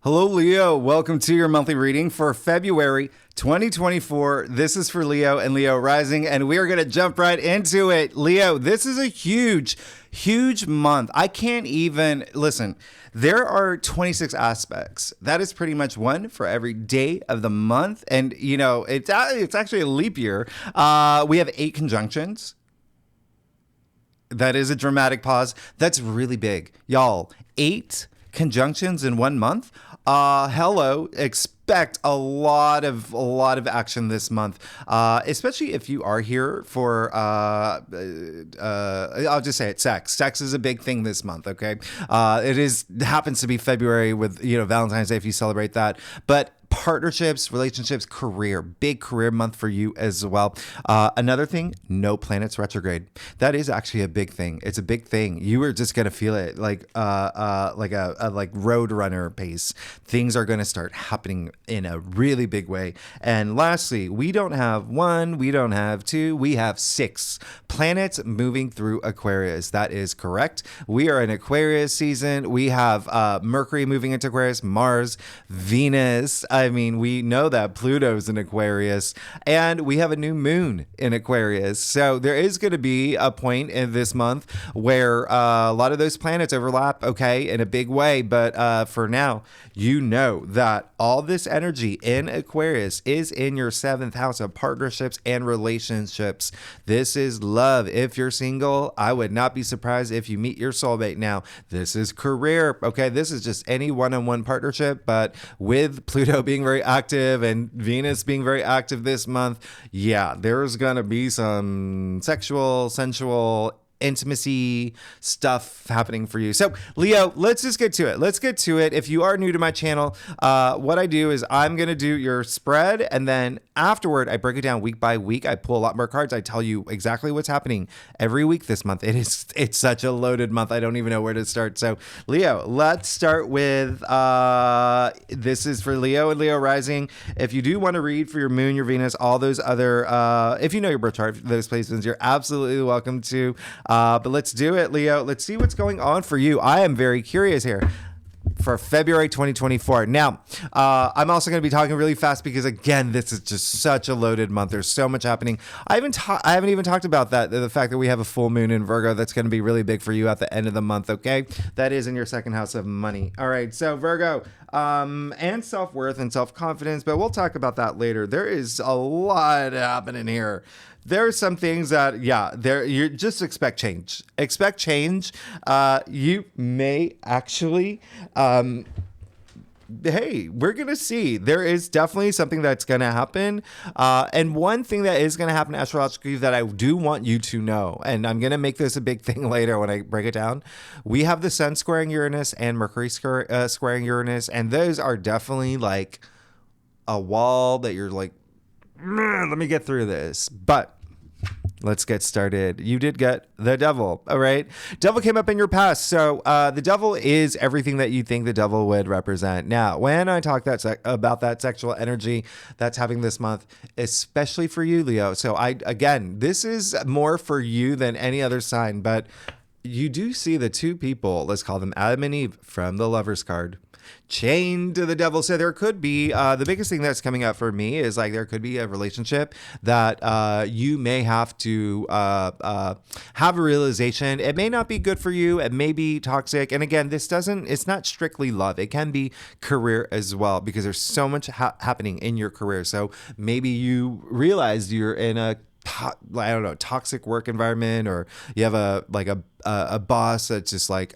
Hello, Leo. Welcome to your monthly reading for February 2024. This is for Leo and Leo rising, and we are going to jump right into it. Leo, this is a huge month. I can't even listen. There are 26 aspects. That is pretty much one for every day of the month. And, you know, it's actually a leap year. We have 8 conjunctions. That is a dramatic pause. That's really big. Y'all, 8 conjunctions in 1 month. Hello, expect a lot of action this month, especially if you are here for I'll just say it, sex is a big thing this month. Okay. Happens to be February with, Valentine's Day if you celebrate that, but partnerships, relationships, career, big career month for you as well. Another thing, no planets retrograde. That is actually a big thing. It's a big thing. You are just gonna feel it like a road runner pace. Things are gonna start happening in a really big way. And lastly, we don't have 1, we don't have 2, we have 6 planets moving through Aquarius. That is correct. We are in Aquarius season. We have Mercury moving into Aquarius, Mars, Venus. I mean, we know that Pluto's in Aquarius, and we have a new moon in Aquarius. So there is going to be a point in this month where a lot of those planets overlap, okay, in a big way. But for now, you know that all this energy in Aquarius is in your 7th house of partnerships and relationships. This is love. If you're single, I would not be surprised if you meet your soulmate now. This is career, okay? This is just any one-on-one partnership, but with Pluto being very active and Venus being very active this month, yeah, there's gonna be some sexual, sensual, intimacy stuff happening for you. So Leo, let's just get to it. If you are new to my channel, what I do is I'm going to do your spread, and then afterward I break it down week by week. I pull a lot more cards. I tell you exactly what's happening every week this month. It's such a loaded month. I don't even know where to start. So Leo, let's start with this is for Leo and Leo rising. If you do want to read for your moon, your Venus, all those other if you know your birth chart, those placements, you're absolutely welcome to. But let's do it, Leo. Let's see what's going on for you. I am very curious here for February 2024. Now, I'm also going to be talking really fast because, again, this is just such a loaded month. There's so much happening. I haven't even talked about that, the fact that we have a full moon in Virgo that's going to be really big for you at the end of the month, okay? That is in your 2nd house of money. All right, so Virgo, and self-worth and self-confidence, but we'll talk about that later. There is a lot happening here. There are some things that, you just expect change. Expect change. You may actually, hey, we're going to see. There is definitely something that's going to happen. And one thing that is going to happen astrologically that I do want you to know, and I'm going to make this a big thing later when I break it down. We have the Sun squaring Uranus and Mercury squaring Uranus, and those are definitely like a wall that you're like, let me get through this. But let's get started. You did get the devil. All right. Devil came up in your past. So the devil is everything that you think the devil would represent. Now, when I talk about that sexual energy that's happening this month, especially for you, Leo. So again, this is more for you than any other sign, but you do see the 2 people, let's call them Adam and Eve, from the Lover's card, chained to the devil. So there could be the biggest thing that's coming up for me is like there could be a relationship that you may have to have a realization. It may not be good for you. It may be toxic. And again, it's not strictly love. It can be career as well, because there's so much happening in your career. So maybe you realize you're in a toxic work environment, or you have a boss that's just like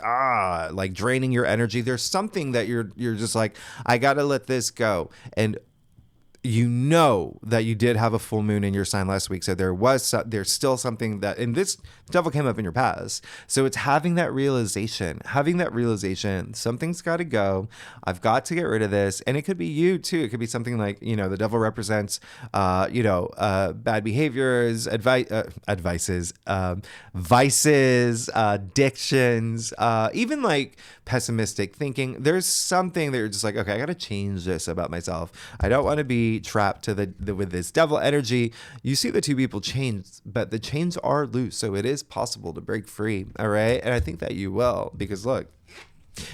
draining your energy. There's something that you're just like, I gotta let this go. And you know that you did have a full moon in your sign last week. So there's still something that, and this devil came up in your past. So it's having that realization, something's got to go. I've got to get rid of this. And it could be you too. It could be something like, the devil represents, bad behaviors, vices, addictions, even like pessimistic thinking. There's something that you're just like, okay, I got to change this about myself. I don't want to be trapped to with this devil energy. You see the 2 people chains, but the chains are loose. So it is possible to break free. All right. And I think that you will, because look,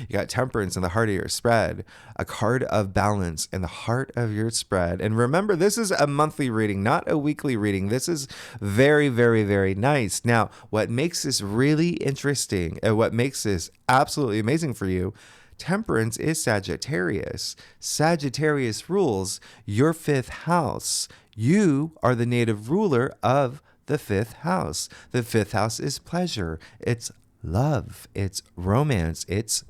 You got Temperance in the heart of your spread, a card of balance in the heart of your spread. And remember, this is a monthly reading, not a weekly reading. This is very, very, very nice. Now, what makes this really interesting and what makes this absolutely amazing for you, Temperance is Sagittarius. Sagittarius rules your fifth house. You are the native ruler of the fifth house. The fifth house is pleasure. It's love. It's romance. It's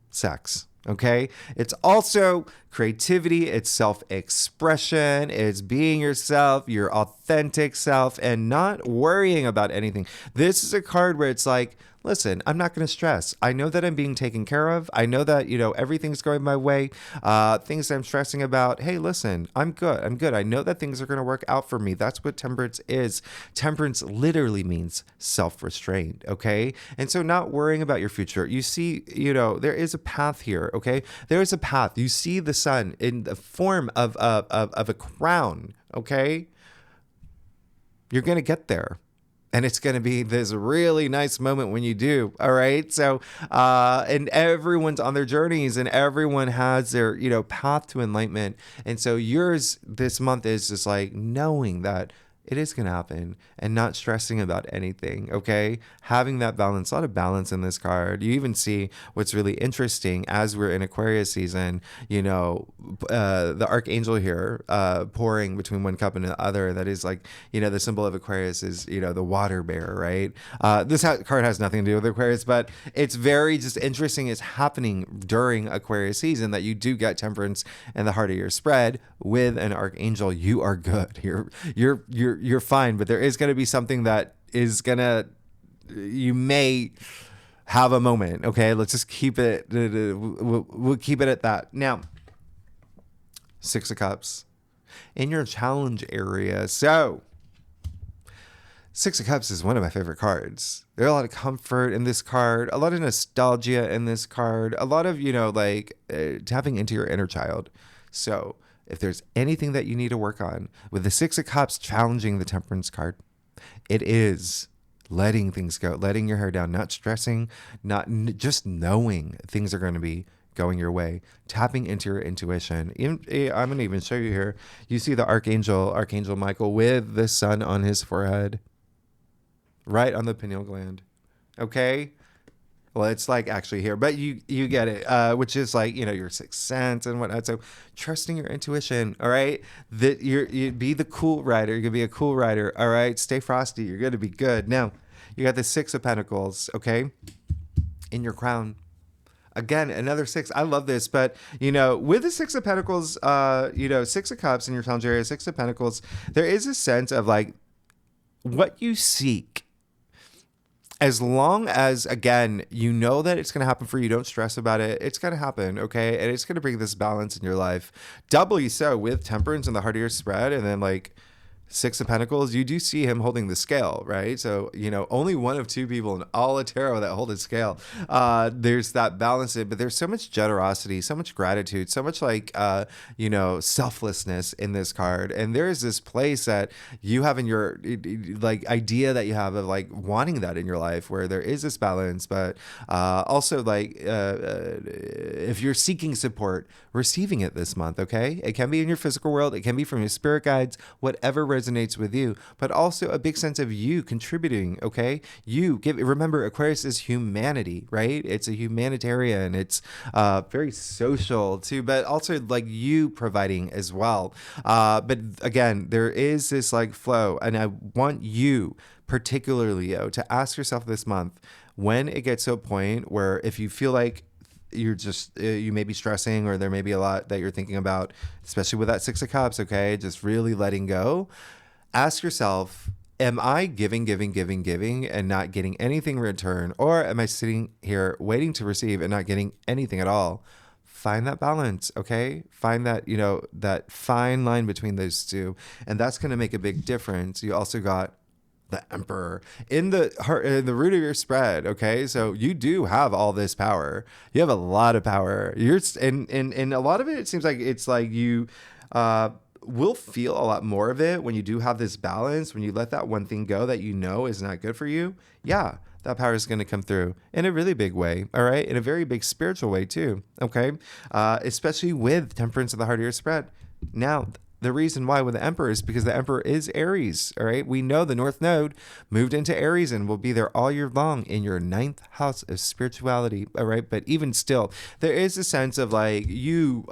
sex. Okay. It's also creativity. It's self-expression. It's being yourself, your authentic self, and not worrying about anything. This is a card where it's like, listen, I'm not going to stress. I know that I'm being taken care of. I know that, everything's going my way. Things that I'm stressing about. Hey, listen, I'm good. I'm good. I know that things are going to work out for me. That's what temperance is. Temperance literally means self-restraint. Okay. And so not worrying about your future. You see, there is a path here. Okay. There is a path. You see the sun in the form of a crown. Okay. You're going to get there. And it's going to be this really nice moment when you do. All right. So, and everyone's on their journeys and everyone has their, path to enlightenment. And so yours this month is just like knowing that it is going to happen and not stressing about anything. Okay. Having that balance, a lot of balance in this card. You even see what's really interesting as we're in Aquarius season, the archangel here, pouring between one cup and the other. That is like, the symbol of Aquarius is, the water bear, right? This card has nothing to do with Aquarius, but it's very just interesting. It's happening during Aquarius season that you do get Temperance in the heart of your spread with an archangel. You are good. You're fine, but there is going to be something that is you may have a moment. Okay. Let's just keep it. We'll keep it at that. Now, Six of Cups in your challenge area. So Six of Cups is one of my favorite cards. There's a lot of comfort in this card, a lot of nostalgia in this card, a lot of, tapping into your inner child. So if there's anything that you need to work on with the Six of Cups challenging the Temperance card, it is letting things go, letting your hair down, not stressing, just knowing things are going to be going your way, tapping into your intuition. I'm going to even show you here. You see the Archangel Michael with the sun on his forehead, right on the pineal gland. Okay. Well, it's like actually here, but you get it, which is like, your sixth sense and whatnot. So trusting your intuition. All right. That you be the cool rider. You're going to be a cool rider. All right. Stay frosty. You're going to be good. Now you got the Six of Pentacles. Okay. In your crown. Again, another six. I love this, but with the Six of Pentacles, Six of Cups in your challenge area, Six of Pentacles, there is a sense of like what you seek. As long as, again, you know that it's going to happen for you, don't stress about it. It's going to happen, okay? And it's going to bring this balance in your life. Doubly so with Temperance in the heart of your spread. And then like Six of Pentacles, you do see him holding the scale, right? So, only one of two people in all of tarot that hold a scale. There's that balance, but there's so much generosity, so much gratitude, so much like, selflessness in this card. And there's this place that you have in your like idea that you have of like wanting that in your life where there is this balance, but also like if you're seeking support, receiving it this month, okay? It can be in your physical world. It can be from your spirit guides, whatever resonates with you, but also a big sense of you contributing. Okay. Remember, Aquarius is humanity, right? It's a humanitarian. It's very social too, but also like you providing as well. But again, there is this like flow, and I want you particularly, Leo, to ask yourself this month when it gets to a point where if you feel like you're just, you may be stressing or there may be a lot that you're thinking about, especially with that Six of Cups, okay? Just really letting go. Ask yourself, am I giving and not getting anything in return? Or am I sitting here waiting to receive and not getting anything at all? Find that balance, okay? Find that, that fine line between those two. And that's going to make a big difference. You also got the Emperor in the root of your spread. Okay. So you do have all this power. You have a lot of power. And a lot of it seems like it's like you, will feel a lot more of it when you do have this balance, when you let that one thing go that is not good for you. Yeah. that power is going to come through in a really big way. All right. In a very big spiritual way too. Okay. Especially with temperance of the heart of your spread. Now, the reason why with the Emperor is because the Emperor is Aries. All right. We know the North Node moved into Aries and will be there all year long in your 9th house of spirituality. All right. But even still, there is a sense of like you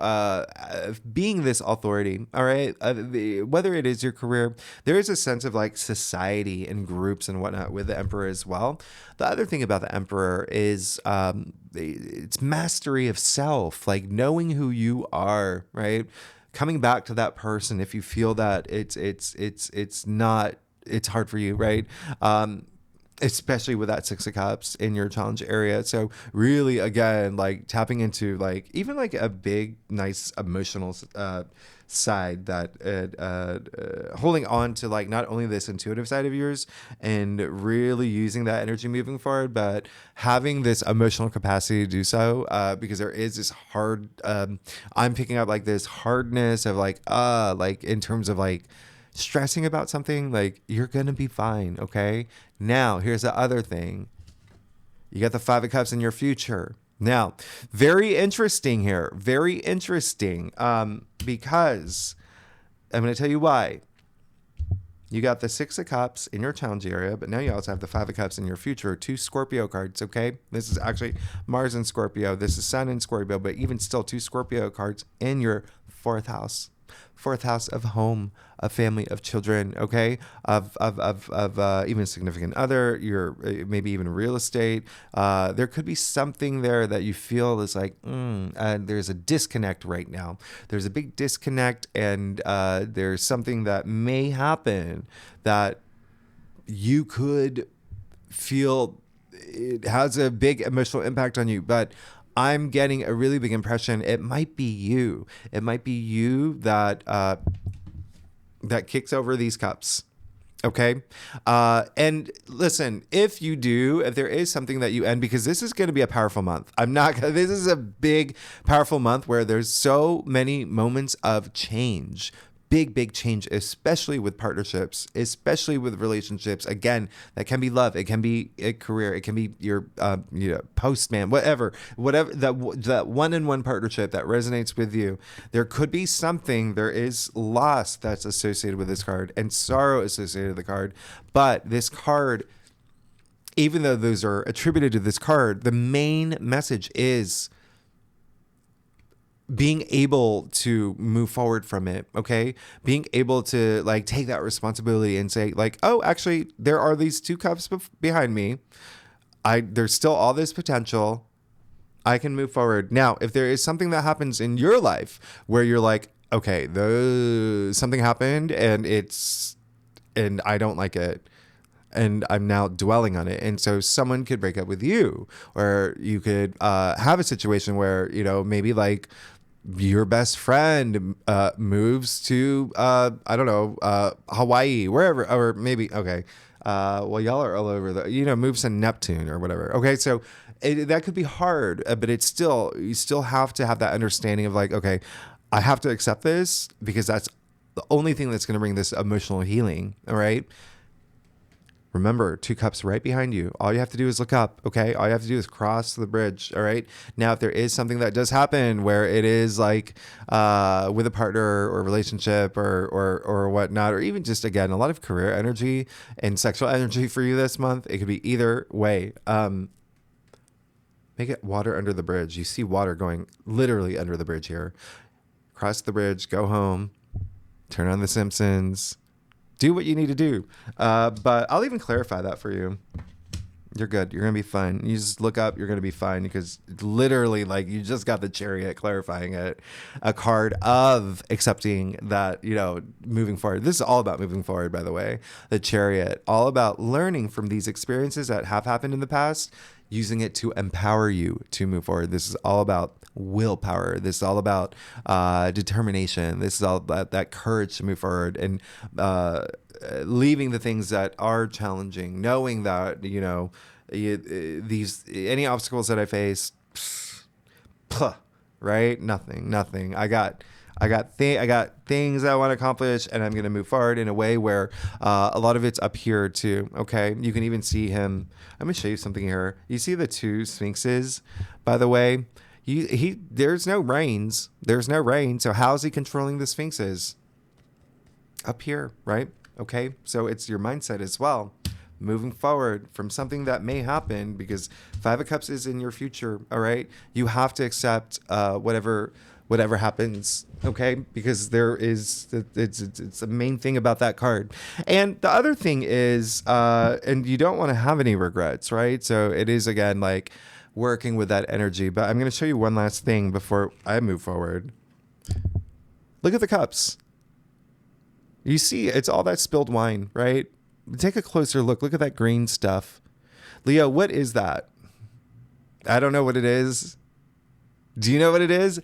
being this authority. All right. Whether it is your career, there is a sense of like society and groups and whatnot with the Emperor as well. The other thing about the Emperor is it's mastery of self, like knowing who you are, right? Coming back to that person if you feel that it's not, it's hard for you, right? Especially with that 6 of Cups in your challenge area. So really, again, like tapping into like even like a big, nice emotional side that holding on to like not only this intuitive side of yours and really using that energy moving forward, but having this emotional capacity to do so because there is this hard, I'm picking up like this hardness of like in terms of like stressing about something, like you're gonna be fine. Okay, now here's the other thing. You got the 5 of Cups in your future. Now, very interesting here. Very interesting. Because I'm going to tell you why. You got the 6 of Cups in your challenge area, but now you also have the 5 of Cups in your future. 2 Scorpio cards, okay? This is actually Mars in Scorpio. This is Sun in Scorpio, but even still 2 Scorpio cards in your 4th house. 4th house of home, of family, of children, okay, of even significant other, your maybe even real estate. There could be something there that you feel is like, there's a disconnect right now. There's a big disconnect, and there's something that may happen that you could feel it has a big emotional impact on you, but I'm getting a really big impression. It might be you. It might be you that that kicks over these cups. Okay. And listen, if there is something that you end, because this is going to be a powerful month. This is a big, powerful month where there's so many moments of change. Big change, especially with partnerships, especially with relationships. Again, that can be love. It can be a career. It can be your postman, whatever that one-on-one partnership that resonates with you. There could be something. There is loss that's associated with this card and sorrow associated with the card. But this card, even though those are attributed to this card, the main message is being able to move forward from it, okay? Being able to like take that responsibility and say like, oh, actually, there are these 2 cups behind me. There's still all this potential. I can move forward. Now, if there is something that happens in your life where you're like, okay, something happened and I don't like it, and I'm now dwelling on it. And so someone could break up with you, or you could have a situation where, maybe like your best friend moves to, Hawaii, wherever, or maybe, okay. Well, y'all are all over moves to Neptune or whatever. Okay. So that could be hard, but you still have to have that understanding of like, okay, I have to accept this because that's the only thing that's going to bring this emotional healing. All right. Remember, 2 cups right behind you. All you have to do is look up, okay? All you have to do is cross the bridge, all right? Now, if there is something that does happen where it is like with a partner or relationship or whatnot, or even just, again, a lot of career energy and sexual energy for you this month, it could be either way. Make it water under the bridge. You see water going literally under the bridge here. Cross the bridge, go home, turn on The Simpsons, do what you need to do. But I'll even clarify that for you. You're good. You're going to be fine. You just look up. You're going to be fine because literally, like, you just got the Chariot clarifying it. A card of accepting that, moving forward. This is all about moving forward, by the way. The Chariot, all about learning from these experiences that have happened in the past, using it to empower you to move forward. This is all about willpower. This is all about determination. This is all about that courage to move forward and leaving the things that are challenging, knowing that, any obstacles that I face, right? Nothing. I got things I want to accomplish, and I'm going to move forward in a way where a lot of it's up here too. Okay, you can even see him. I'm going to show you something here. You see the two sphinxes, by the way. There's no rains. There's no rain. So how is he controlling the sphinxes? Up here, right? Okay, so it's your mindset as well. Moving forward from something that may happen, because Five of Cups is in your future. All right, you have to accept whatever happens. Okay, because it's the main thing about that card. And the other thing is, and you don't want to have any regrets, right? So it is again like working with that energy. But I'm going to show you one last thing before I move forward. Look at the cups. You see, it's all that spilled wine, right? Take a closer look. Look at that green stuff. Leo, what is that? I don't know what it is. Do you know what it is?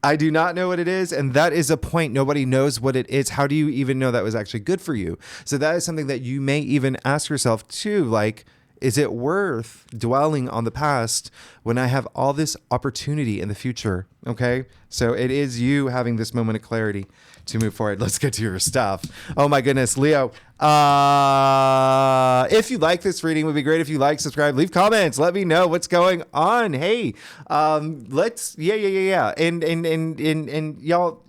I do not know what it is. And that is a point. Nobody knows what it is. How do you even know that was actually good for you? So that is something that you may even ask yourself too. Like, is it worth dwelling on the past when I have all this opportunity in the future? Okay. So it is you having this moment of clarity to move forward. Let's get to your stuff. Oh my goodness, Leo. If you like this reading, it would be great if you like, subscribe, leave comments. Let me know what's going on. Hey, let's, yeah. And y'all.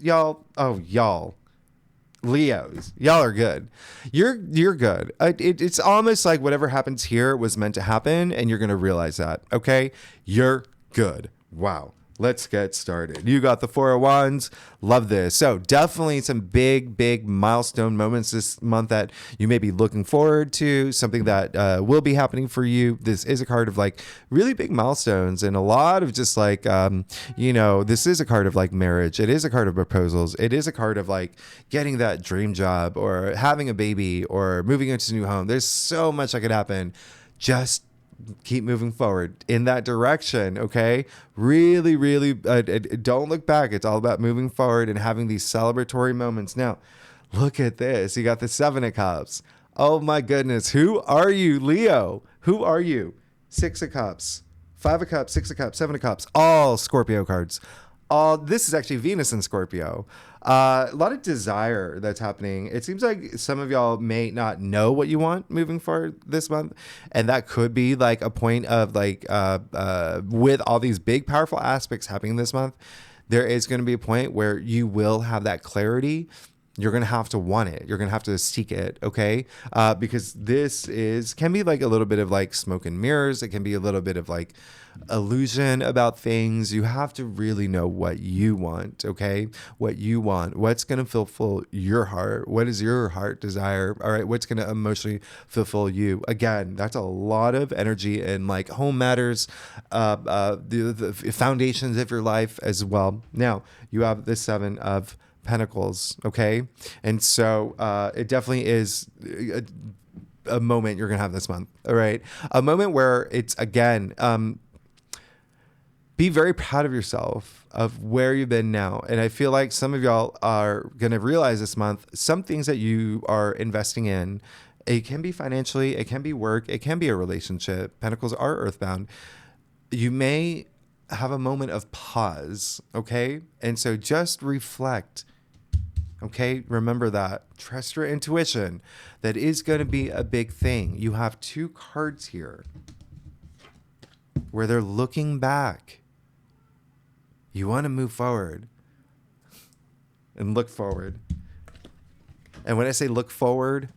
Leos, y'all are good. You're good. It's almost like whatever happens here was meant to happen, and you're gonna realize that. Okay, you're good. Wow. Let's get started. You got the Four of Wands. Love this. So definitely some big milestone moments this month that you may be looking forward to, something that will be happening for you. This is a card of like really big milestones and a lot of just like, this is a card of like marriage. It is a card of proposals. It is a card of like getting that dream job or having a baby or moving into a new home. There's so much that could happen. Just keep moving forward in that direction. Okay. Really, don't look back. It's all about moving forward and having these celebratory moments. Now, look at this. You got the Seven of Cups. Oh my goodness. Who are you, Leo? Who are you? Six of Cups, Five of Cups, Six of Cups, Seven of Cups, all Scorpio cards. This is actually Venus in Scorpio. A lot of desire that's happening. It seems like some of y'all may not know what you want moving forward this month. And that could be like a point of like, with all these big, powerful aspects happening this month, there is going to be a point where you will have that clarity. You're going to have to want it. You're going to have to seek it. Okay. Because can be like a little bit of like smoke and mirrors. It can be a little bit of like illusion about things. You have to really know what you want. Okay. What you want, what's going to fulfill your heart. What is your heart desire? All right. What's going to emotionally fulfill you? Again, that's a lot of energy in like home matters, the foundations of your life as well. Now you have the Seven of Pentacles. Okay. And so it definitely is a moment you're going to have this month. All right. A moment where it's again, be very proud of yourself of where you've been now. And I feel like some of y'all are going to realize this month, some things that you are investing in, it can be financially, it can be work, it can be a relationship. Pentacles are earthbound. You may have a moment of pause. Okay. And so just reflect. Okay, remember that. Trust your intuition. That is going to be a big thing. You have two cards here where they're looking back. You want to move forward and look forward. And when I say look forward,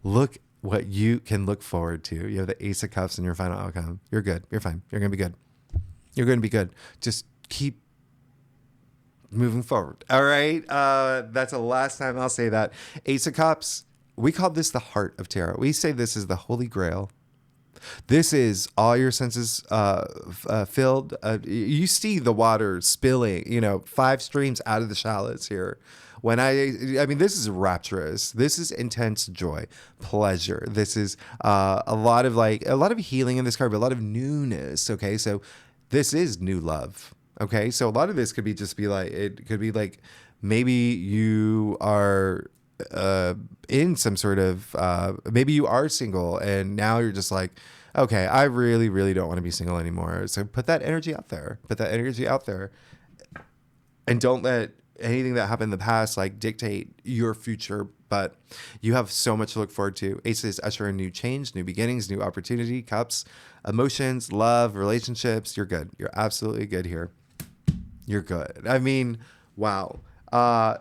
look what you can look forward to. You have the Ace of Cups in your final outcome. You're good. You're fine. You're going to be good. You're going to be good. Just keep moving forward. All right. That's the last time I'll say that. Ace of Cups. We call this the heart of tarot. We say this is the Holy Grail. This is all your senses filled. You see the water spilling, 5 streams out of the shallows here. I mean, this is rapturous. This is intense joy, pleasure. This is a lot of healing in this card, but a lot of newness. Okay. So this is new love. Okay. So a lot of this could be maybe you are in some sort of, maybe you are single and now you're just like, okay, I really, really don't want to be single anymore. So put that energy out there. And don't let anything that happened in the past like dictate your future, but you have so much to look forward to. Aces usher in new change, new beginnings, new opportunity. Cups, emotions, love, relationships. You're good. You're absolutely good here. You're good. I mean, wow.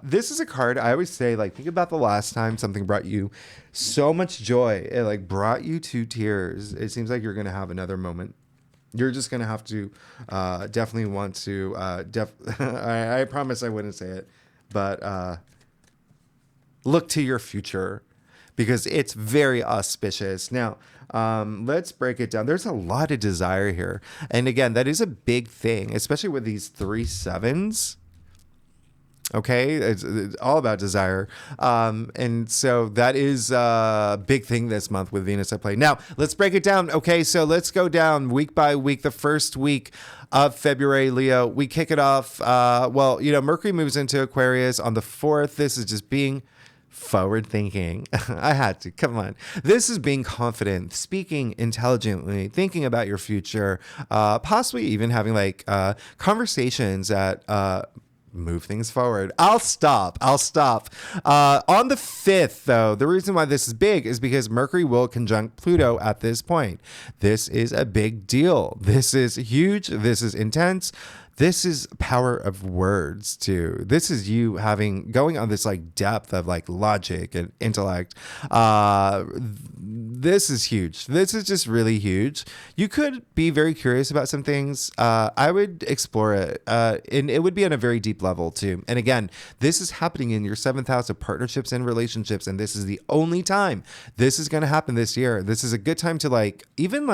This is a card I always say, like, think about the last time something brought you so much joy. It like brought you to tears. It seems like you're going to have another moment. You're just going to have to definitely want to, I promise I wouldn't say it, but look to your future because it's very auspicious. Now, let's break it down. There's a lot of desire here. And again, that is a big thing, especially with these 3 sevens. Okay, it's all about desire. And so that is a big thing this month with Venus at play. Now, let's break it down. Okay, so let's go down week by week. The first week of February, Leo, we kick it off. Mercury moves into Aquarius on the 4th. This is just being forward thinking. I had to. Come on. This is being confident, speaking intelligently, thinking about your future, possibly even having like conversations that move things forward. I'll stop. On the 5th, though, the reason why this is big is because Mercury will conjunct Pluto at this point. This is a big deal. This is huge. This is intense. This is power of words too. This is you going on this like depth of like logic and intellect. This is huge. This is just really huge. You could be very curious about some things. I would explore it. And it would be on a very deep level too. And again, this is happening in your 7th house of partnerships and relationships. And this is the only time this is going to happen this year. This is a good time to even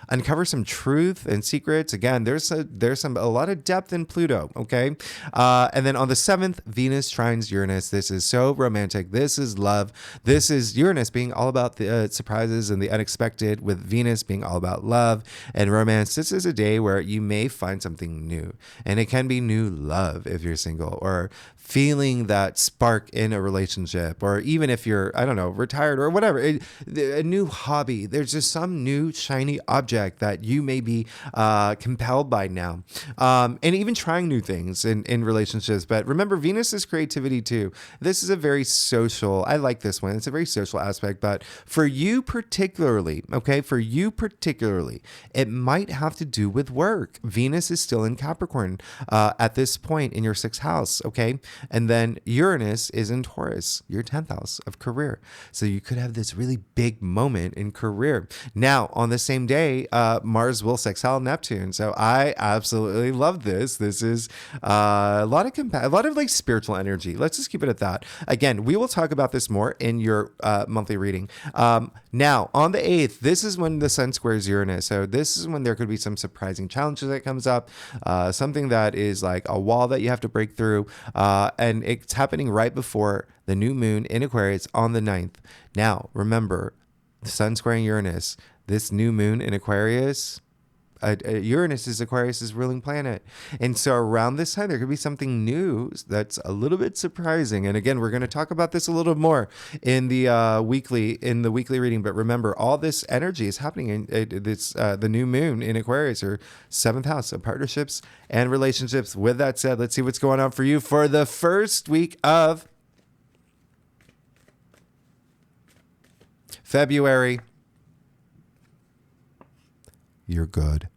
uncover some truth and secrets. Again, there's a lot of depth in Pluto. Okay. And then on the 7th, Venus trines Uranus. This is so romantic. This is love. This is Uranus being all about the surprises and the unexpected, with Venus being all about love and romance. This is a day where you may find something new, and it can be new love if you're single, or feeling that spark in a relationship, or even if you're, I don't know, retired or whatever, a new hobby. There's just some new shiny object that you may be compelled by now. And even trying new things in relationships. But remember, Venus is creativity too. This is a very social, I like this one. It's a very social aspect, but for you particularly, it might have to do with work. Venus is still in Capricorn at this point in your 6th house, okay? And then Uranus is in Taurus, your 10th house of career. So you could have this really big moment in career. Now, on the same day, Mars will sextile Neptune. So I absolutely love this. This is a lot of like spiritual energy. Let's just keep it at that. Again, we will talk about this more in your monthly reading. Now, on the 8th, this is when the Sun squares Uranus. So this is when there could be some surprising challenges that comes up, something that is like a wall that you have to break through. And it's happening right before the new moon in Aquarius on the 9th. Now, remember, the Sun squaring Uranus, this new moon in Aquarius, Uranus is Aquarius' ruling planet. And so around this time, there could be something new that's a little bit surprising. And again, we're going to talk about this a little more in the weekly reading. But remember, all this energy is happening in the new moon in Aquarius, or 7th house of partnerships and relationships. With that said, let's see what's going on for you for the first week of February. You're good.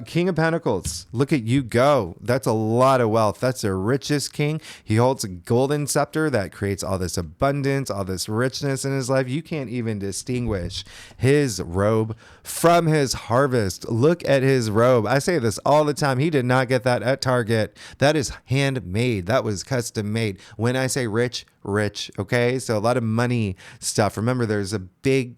King of Pentacles, look at you go. That's a lot of wealth. That's the richest king. He holds a golden scepter that creates all this abundance, all this richness in his life. You can't even distinguish his robe from his harvest. Look at his robe. I say this all the time. He did not get that at Target. That is handmade. That was custom made. When I say rich, okay? So a lot of money stuff. Remember, there's a big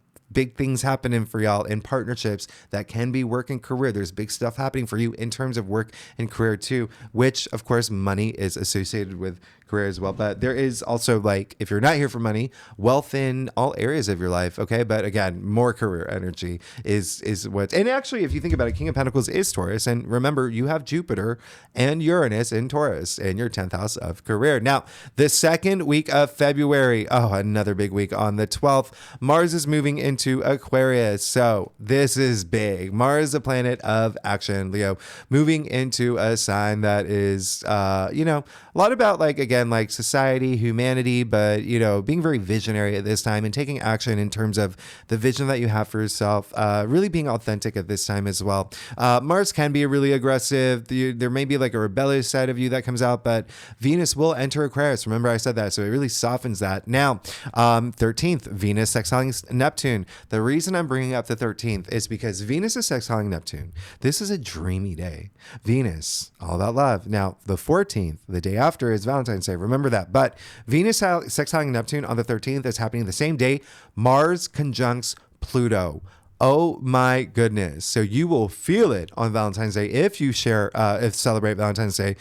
things happening for y'all in partnerships that can be work and career. There's big stuff happening for you in terms of work and career too, which of course money is associated with career as well. But there is also, like, if you're not here for money, wealth in all areas of your life. Okay. But again, more career energy is what, and actually, if you think about it, King of Pentacles is Taurus. And remember, you have Jupiter and Uranus in Taurus in your 10th house of career. Now, the second week of February, another big week on the 12th, Mars is moving into into Aquarius. So this is big. Mars, a planet of action, Leo, moving into a sign that is, a lot about like society, humanity, but, being very visionary at this time and taking action in terms of the vision that you have for yourself, really being authentic at this time as well. Mars can be really aggressive. There may be like a rebellious side of you that comes out, but Venus will enter Aquarius. Remember I said that. So it really softens that. Now, 13th, Venus sextiling Neptune. The reason I'm bringing up the 13th is because Venus is sextiling Neptune. This is a dreamy day. Venus, all about love. Now, the 14th, the day after, is Valentine's Day. Remember that. But Venus sextiling Neptune on the 13th is happening the same day. Mars conjuncts Pluto. Oh my goodness. So you will feel it on Valentine's Day if you celebrate Valentine's Day.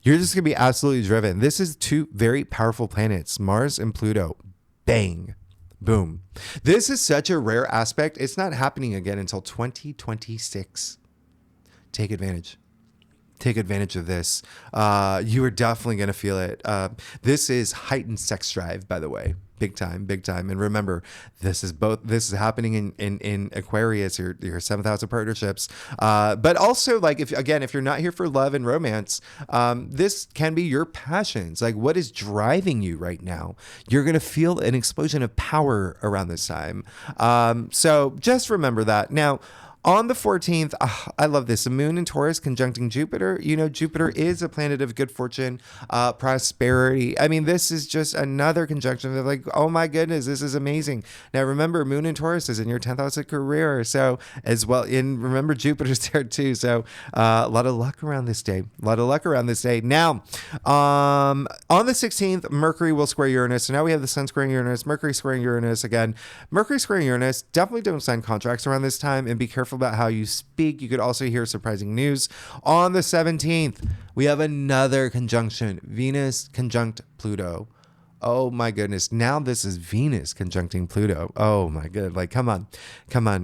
You're just going to be absolutely driven. This is two very powerful planets, Mars and Pluto. Bang. Boom. This is such a rare aspect. It's not happening again until 2026. Take advantage. Take advantage of this. You are definitely going to feel it. This is heightened sex drive, by the way. Big time, big time. And remember, this is happening in Aquarius, your seventh house of partnerships. But also, like, if you're not here for love and romance, this can be your passions. Like, what is driving you right now? You're going to feel an explosion of power around this time. So just remember that. Now, on the 14th, I love this. The moon in Taurus conjuncting Jupiter. Jupiter is a planet of good fortune, prosperity. I mean, this is just another conjunction of like, oh my goodness, this is amazing. Now, remember, moon in Taurus is in your 10th house of career. So as well, remember Jupiter's there too. So a lot of luck around this day. Now, on the 16th, Mercury will square Uranus. So now we have the sun squaring Uranus, Mercury squaring Uranus again. Mercury squaring Uranus, definitely don't sign contracts around this time and be careful about how you speak. You could also hear surprising news. On the 17th, we have another conjunction, Venus conjunct Pluto. Oh my goodness. Now this is Venus conjuncting Pluto. Oh my good. Like, come on.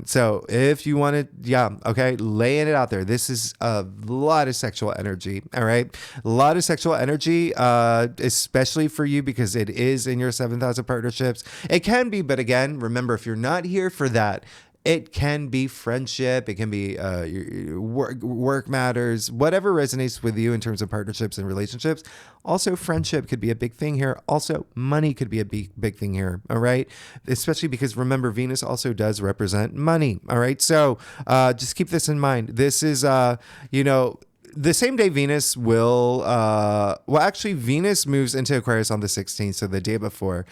So if you want to, laying it out there. This is a lot of sexual energy. All right. A lot of sexual energy, especially for you because it is in your seventh house of partnerships. It can be, but again, remember, if you're not here for that, it can be friendship. It can be your work matters, whatever resonates with you in terms of partnerships and relationships. Also, friendship could be a big thing here. Also, money could be a big thing here. All right. Especially because remember, Venus also does represent money. All right. So just keep this in mind. This is, the same day Venus will, Venus moves into Aquarius on the 16th, so the day before.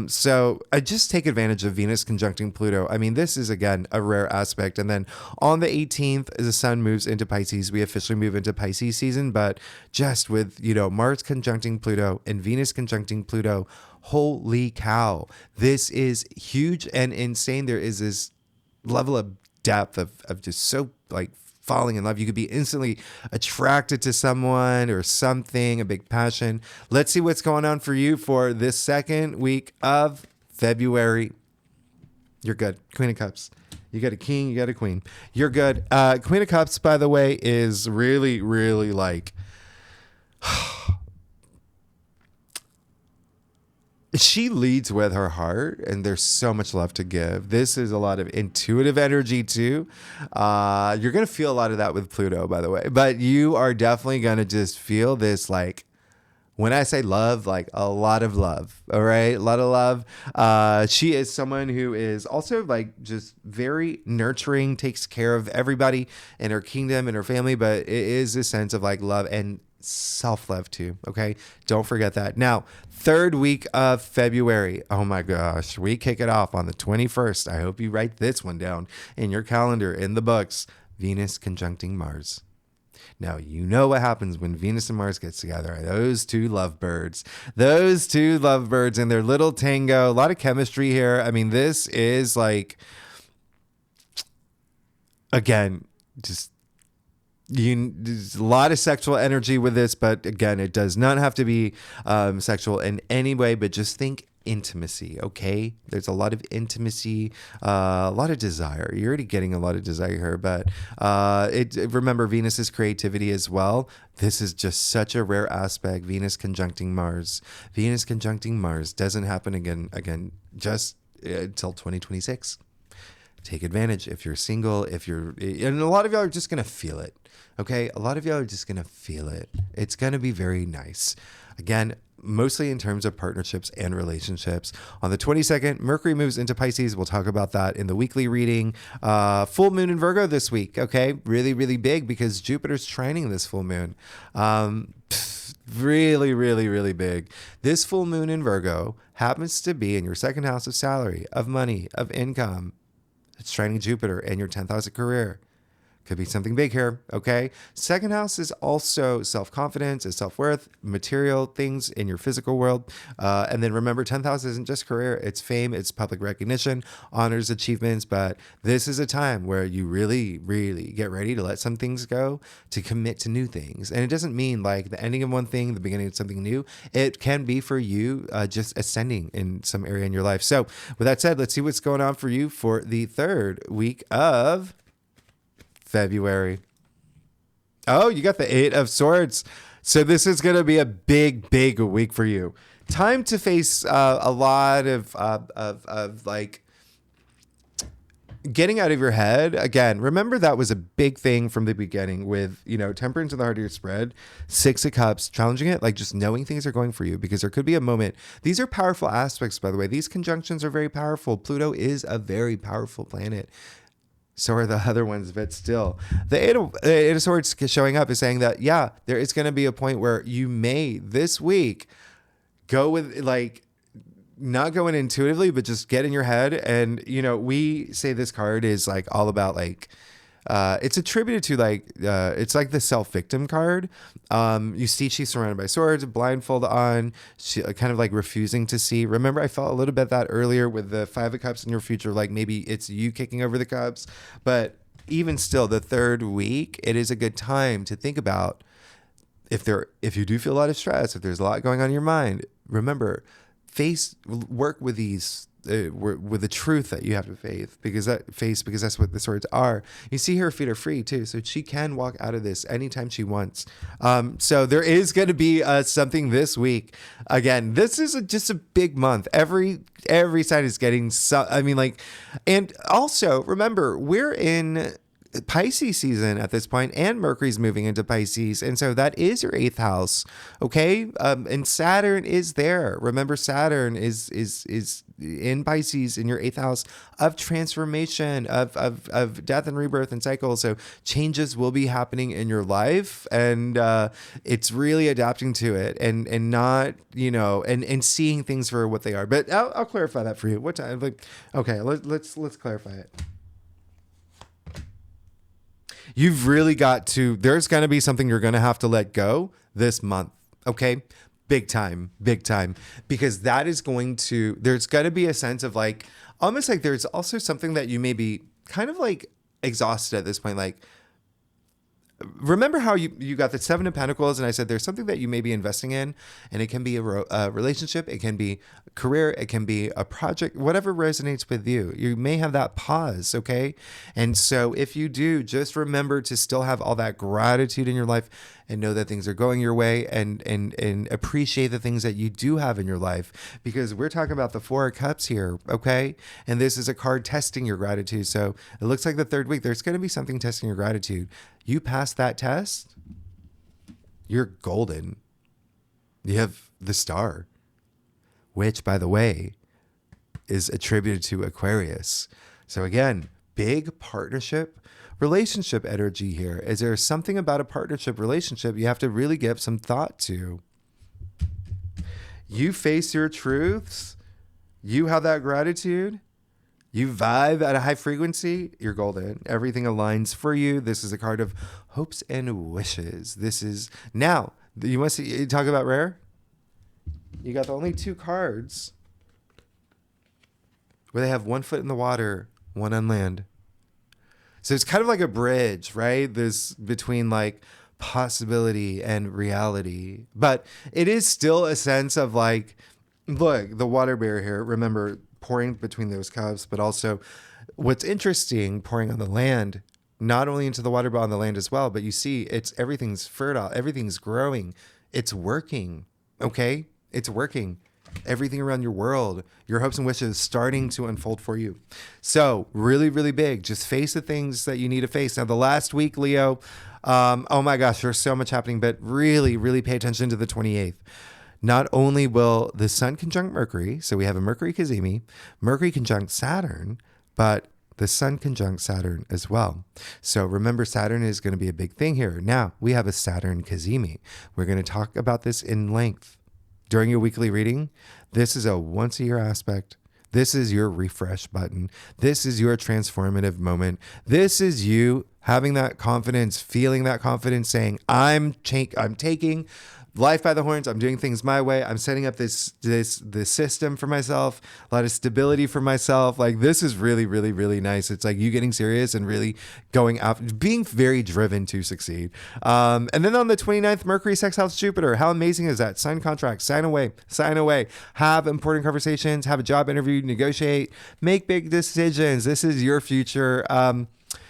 So I just take advantage of Venus conjuncting Pluto. I mean, this is, again, a rare aspect. And then on the 18th, the sun moves into Pisces. We officially move into Pisces season, but just with, Mars conjuncting Pluto and Venus conjuncting Pluto, holy cow. This is huge and insane. There is this level of depth of just so, like, falling in love. You could be instantly attracted to someone or something, a big passion. Let's see what's going on for you for this second week of February. You're good. Queen of Cups. You got a king, you got a queen. You're good. Queen of Cups, by the way, is really, really like... She leads with her heart, and there's so much love to give. This is a lot of intuitive energy, too. You're going to feel a lot of that with Pluto, by the way. But you are definitely going to just feel this, like, when I say love, like a lot of love, all right? A lot of love. She is someone who is also, like, just very nurturing, takes care of everybody in her kingdom and her family, but it is a sense of, like, love and self-love too. Okay. Don't forget that. Now, third week of February. Oh my gosh. We kick it off on the 21st. I hope you write this one down in your calendar, in the books. Venus conjuncting Mars. Now, you know what happens when Venus and Mars gets together. Those two lovebirds and their little tango. A lot of chemistry here. I mean, this is like, again, just, there's a lot of sexual energy with this, but again, it does not have to be sexual in any way, but just think intimacy, okay? There's a lot of intimacy, a lot of desire. You're already getting a lot of desire here, but remember, Venus is creativity as well. This is just such a rare aspect. Venus conjuncting Mars. Venus conjuncting Mars doesn't happen again just until 2026. Take advantage if you're single, and a lot of y'all are just going to feel it. Okay. A lot of y'all are just going to feel it. It's going to be very nice. Again, mostly in terms of partnerships and relationships. On the 22nd, Mercury moves into Pisces. We'll talk about that in the weekly reading. Full moon in Virgo this week. Okay. Really, really big because Jupiter's trining this full moon. Really, really, really big. This full moon in Virgo happens to be in your second house of salary, of money, of income. It's trining Jupiter and your 10th house of career. Could be something big here, okay? Second house is also self-confidence, is self-worth, material things in your physical world. And then remember, 10th house isn't just career, it's fame, it's public recognition, honors, achievements. But this is a time where you really, really get ready to let some things go, to commit to new things. And it doesn't mean like the ending of one thing, the beginning of something new. It can be for you just ascending in some area in your life. So with that said, let's see what's going on for you for the third week of February. Oh, you got the 8 of Swords. So this is going to be a big, big week for you. Time to face a lot of like getting out of your head. Again, remember that was a big thing from the beginning with, Temperance in the heart of your spread, 6 of Cups, challenging it, like just knowing things are going for you, because there could be a moment. These are powerful aspects, by the way. These conjunctions are very powerful. Pluto is a very powerful planet. So are the other ones, but still. The Eight of Swords showing up is saying that, yeah, there is going to be a point where you may, this week, go with, like, not going intuitively, but just get in your head. And, we say this card is, like, all about, like, it's attributed to it's like the self-victim card. You see she's surrounded by swords, blindfold on, she kind of like refusing to see. Remember, I felt a little bit that earlier with the 5 of Cups in your future, like maybe it's you kicking over the cups. But even still, the third week, it is a good time to think about if you do feel a lot of stress, if there's a lot going on in your mind. Remember, work with these. With the truth that you have to face, because that's what the swords are. You see her feet are free too, so she can walk out of this anytime she wants. So there is going to be something this week. Again, this is just a big month. Every side is getting and also remember, we're in Pisces season at this point, and Mercury's moving into Pisces, and so that is your 8th house, okay? And Saturn is there. Remember, Saturn is in Pisces in your 8th house of transformation, of death and rebirth and cycle. So changes will be happening in your life, and it's really adapting to it and not and seeing things for what they are. But I'll clarify that for you. What time? Okay, let's clarify it. You've really got to, there's going to be something you're going to have to let go this month. Okay. Big time, because that is there's going to be a sense of like, almost like there's also something that you may be kind of like exhausted at this point. Like, remember how you got the 7 of Pentacles, and I said there's something that you may be investing in, and it can be a relationship, it can be a career, it can be a project, whatever resonates with you. You may have that pause, okay? And so if you do, just remember to still have all that gratitude in your life and know that things are going your way, and appreciate the things that you do have in your life, because we're talking about the 4 of Cups here, okay? And this is a card testing your gratitude. So it looks like the third week, there's going to be something testing your gratitude. You pass that test, you're golden. You have the star, which, by the way, is attributed to Aquarius. So again, big partnership, relationship energy here. Is there something about a partnership relationship you have to really give some thought to? You face your truths. You have that gratitude. You vibe at a high frequency, you're golden. Everything aligns for you. This is a card of hopes and wishes. This is, now, you want to talk about rare? You got the only 2 cards where they have 1 foot in the water, 1 on land. So it's kind of like a bridge, right? This between like possibility and reality. But it is still a sense of like, look, the water bear here, remember, pouring between those cups, but also what's interesting, pouring on the land, not only into the water, but on the land as well. But you see, everything's fertile, everything's growing, it's working. Okay, it's working. everything around your world, your hopes and wishes starting to unfold for you. So really, really big. Just face the things that you need to face. Now, the last week, Leo, oh my gosh, there's so much happening, but really, really pay attention to the 28th. Not only will the Sun conjunct Mercury, so we have a Mercury cazimi, Mercury conjunct Saturn, but the Sun conjunct Saturn as well. So remember, Saturn is going to be a big thing here. Now, we have a Saturn cazimi. We're going to talk about this in length during your weekly reading. This is a once-a-year aspect. This is your refresh button. This is your transformative moment. This is you having that confidence, feeling that confidence, saying, I'm taking life by the horns. I'm doing things my way. I'm setting up this system for myself, a lot of stability for myself. Like, this is really, really, really nice. It's like you getting serious and really going out, being very driven to succeed. And then on the 29th, Mercury sextiles Jupiter. How amazing is that? Sign contracts, sign away, have important conversations, have a job interview, negotiate, make big decisions. This is your future.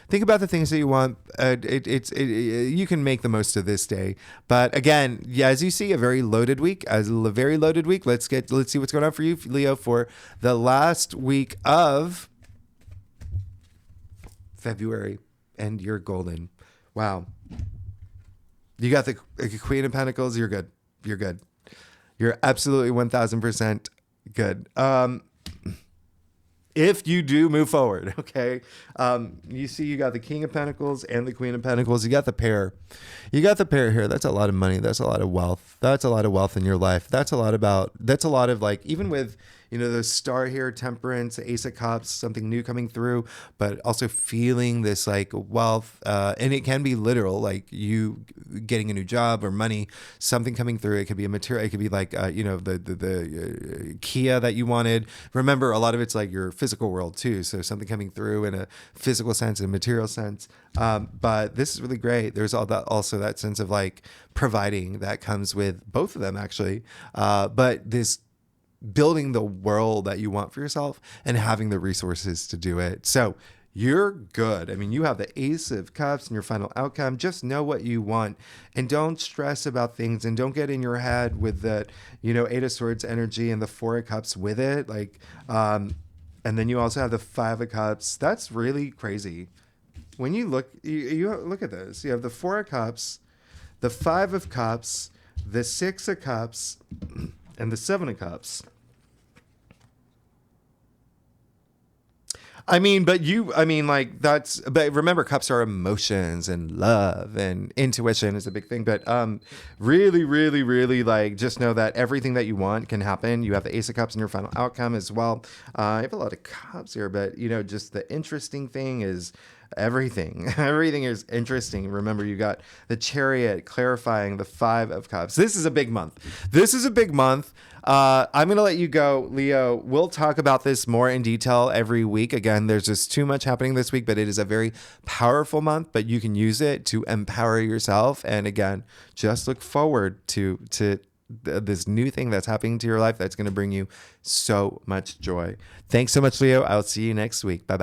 Think about the things that you want. You can make the most of this day. But again, yeah, as you see, a very loaded week. Let's see what's going on for you, Leo, for the last week of February. And you're golden. Wow. You got the Queen of Pentacles. You're good. You're absolutely 1000% good. If you do move forward, okay? You see you got the King of Pentacles and the Queen of Pentacles. You got the pair. You got the pair here. That's a lot of money. That's a lot of wealth. That's a lot of wealth in your life. That's a lot of like, even with, the star here, Temperance, Ace of Cups, something new coming through, but also feeling this like wealth. And it can be literal, like you getting a new job or money, something coming through. It could be a material. It could be like, the Kia that you wanted. Remember, a lot of it's like your physical world too. So something coming through in a physical sense and material sense. But this is really great. There's also that sense of like providing that comes with both of them actually. But this building the world that you want for yourself and having the resources to do it. So you're good. I mean, you have the Ace of Cups and your final outcome. Just know what you want and don't stress about things and don't get in your head with the, Eight of Swords energy and the Four of Cups with it. Like, and then you also have the Five of Cups. That's really crazy. When you look, you look at this, you have the Four of Cups, the Five of Cups, the Six of Cups, and the Seven of Cups. But remember, cups are emotions and love and intuition is a big thing. But really, really, really, like, just know that everything that you want can happen. You have the Ace of Cups in your final outcome as well. I have a lot of cups here, but, just the interesting thing is everything. Everything is interesting. Remember, you got the Chariot clarifying the Five of Cups. This is a big month. I'm going to let you go, Leo. We'll talk about this more in detail every week. Again, there's just too much happening this week, but it is a very powerful month, but you can use it to empower yourself. And again, just look forward to this new thing that's happening to your life that's going to bring you so much joy. Thanks so much, Leo. I'll see you next week. Bye-bye.